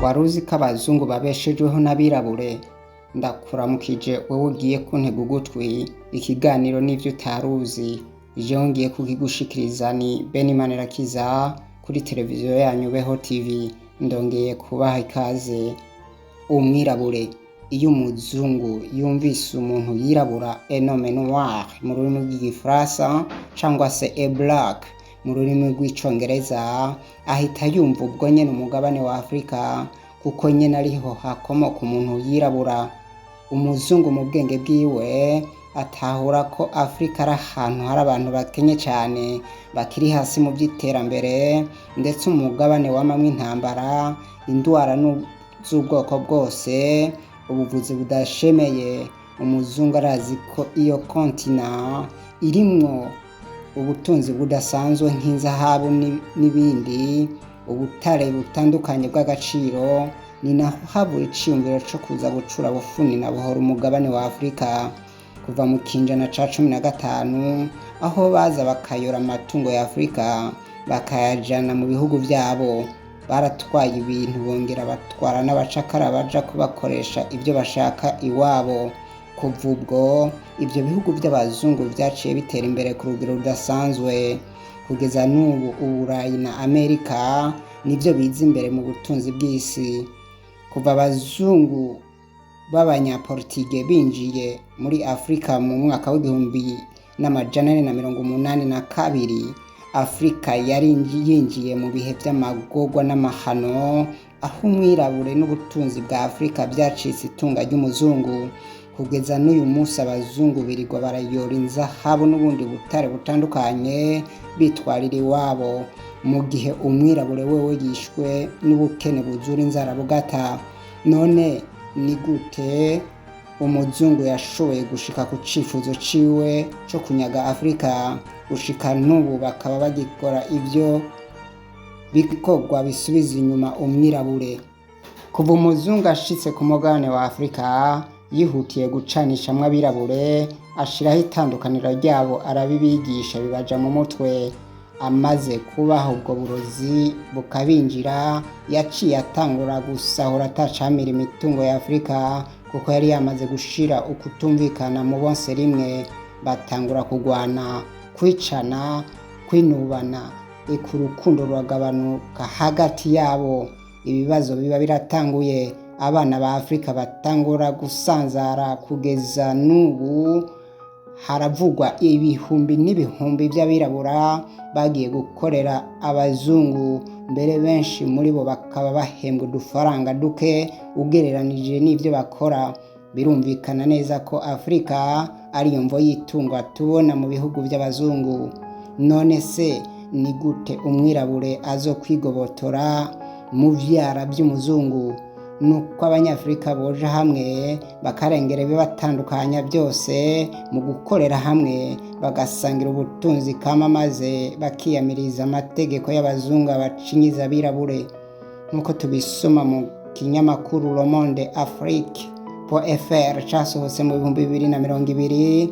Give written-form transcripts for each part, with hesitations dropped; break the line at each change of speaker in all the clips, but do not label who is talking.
Wari uzi ko abazungu babeshejweho n'abirabure? Ndakuramukije wewe ugiye kuntega ugutwi ikiganiro n'ivyo utari uzi. Jewe ngiye kukigushikiriza ni Benimanirakiza kuri televiziyo yanyu Beho TV. Ndongeye kubaha ikaze. Umwirabure, iyo umuzungu yumvise umuntu yirabura un homme noir mu rurimi rw'igifaransa cangwa se a black mu rurimi rw'icongereza, ahita yumva ubwo nyene umugabane wa Afrika, kuko nyene ariho hakomoka umuntu yirabura. Umuzungu mu bwenge bwiwe atahura ko Afrika ari ahantu hari abantu bakenye cane, bakiri hasi mu vy'iterambere, ndetse umugabane wamamwo intambara, indwara z'ubwoko bwose, ubuvuzi budashemeye. Umuzungu arazi ko iyo kontina irimwo ubutunzi budasanzwe nk'inzahabu n'ibindi, ubutare butandukanye bw'agaciro. Ni naho havuye iciyumviro co kuza gucura bufuni na buhoro umugabane wa Afrika kuva mu kinjana ca 15, aho baza bakayora amatungo ya Afrika bakayajana mu bihugu vyabo. Baratwaye ibintu bongera batwara n'abacakara baja kubakoresha ivyo bashaka iwabo. Kuva ubwo ivyo bihugu vy'abazungu vyaciye bitera imbere ku rugero rudasanzwe, kugeza n'ubu Uburayi na Amerika nivyo biza imbere mu butunzi bw'isi. Kuva abazungu b'abanyapolitike binjiye muri Afrika mu mwaka w'1482, Afrika yari yinjiye mu bihe vy'amagorwa n'amahano, aho umwirabure n'ubutunzi bwa Afrika vyacitse itunga ry'umuzungu. Kugeza n'uyu munsi abazungu birirwa barayora inzahabu n'ubundi butare butandukanye bitwarira iwabo, mu gihe umwirabure wewe yishwe n'ubukene buzura inzara bugata. None ni gute umuzungu yashoboye gushika ku cifuzo ciwe co kunyaga Afrika? Gushika n'ubu bakaba bagikora ivyo bikorwa bisubiza inyuma umwirabure. Kuva umuzungu ashitse ku mugabane wa Afrika, yihutiye gucanishamwo abirabure, ashiraho itandukaniro ryabo, arabibigisha bibaja mu mutwe. Amaze kubaho ubwo burozi bukabinjira, yaciye atangura gusahura atacamira imitungo ya Afrika, kuko yari yamaze gushira ukutumvikana mu bonse rimwe. Batangura kugwana, kwicana, kwinubana, eka urukundo ruragabanuka hagati yabo. Ibibazo biba biratanguye, abana ba Afrika batangura gusanzara. Kugeza n'ubu haravugwa ibihumbi n'ibihumbi vy'abirabura bagiye gukorera abazungu, mbere benshi muri bo bakaba bahembwa udufaranga duke ugereranije n'ivyo bakora. Birumvikana neza ko Afrika ariyo mvo y'itungwa tubona mu bihugu vy'abazungu. None se ni gute umwirabure azokwigobotora mu vyara vy'umuzungu? Nuko abanyafrika boja hamwe bakarengera ibibatandukanya byose mu gukorera hamwe, bagasangira ubutunzi kama, maze bakiyamiriza amategeko y'abazungu abacinyiza abirabure. Nkuko tubisoma mu kinyamakuru Le Monde Afrique.fr casohotse mu 2020,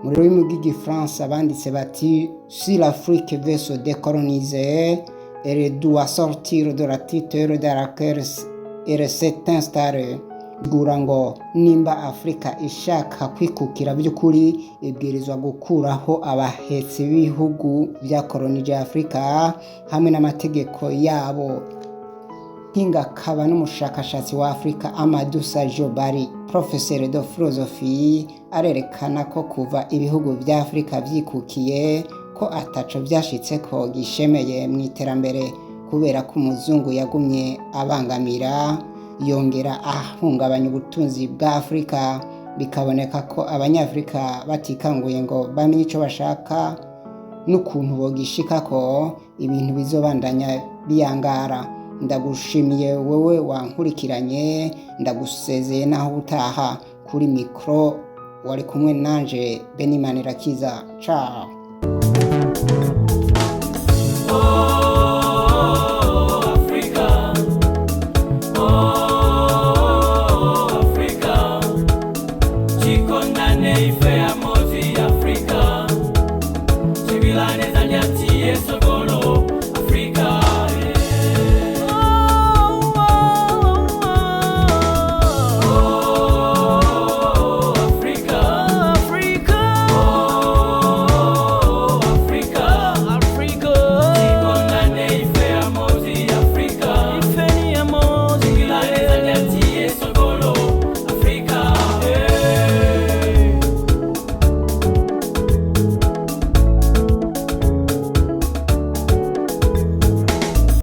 mu rurimi rw'igifaransa banditse bati: si l'Afrique veut se décoloniser, elle doit sortir de la tutelle de laquelle elle s'est installée. Gura ngo nimba Afrika ishaka kwikukira by'ukuri, ibwirizwa gukuraho abahetsi b'ibihugu vyakolonije Afrika hamwe n'amategeko yabo. Akaba n'umushakashatsi wa Afrika Amadou Sadio Barry, professeur de philosophie, arerekana ko kuva ibihugu vya Afrika vyikukiye ko ataco vyashitseko gishemeye mu iterambere, kubera ko umuzungu yagumye abangamira, yongera ahungabanya ubutunzi bwa Afrika. Bikaboneka ko abanyafrika batikanguye ngo bamenye ico bashaka n'ukuntu bogishikako, ibintu bizobandanya biyangara. Ndagushimiye wewe wankurikiranye, ndagusezeye naho utaha. Kuri mikro wari kumwe nanje Benimanirakiza. Ciao.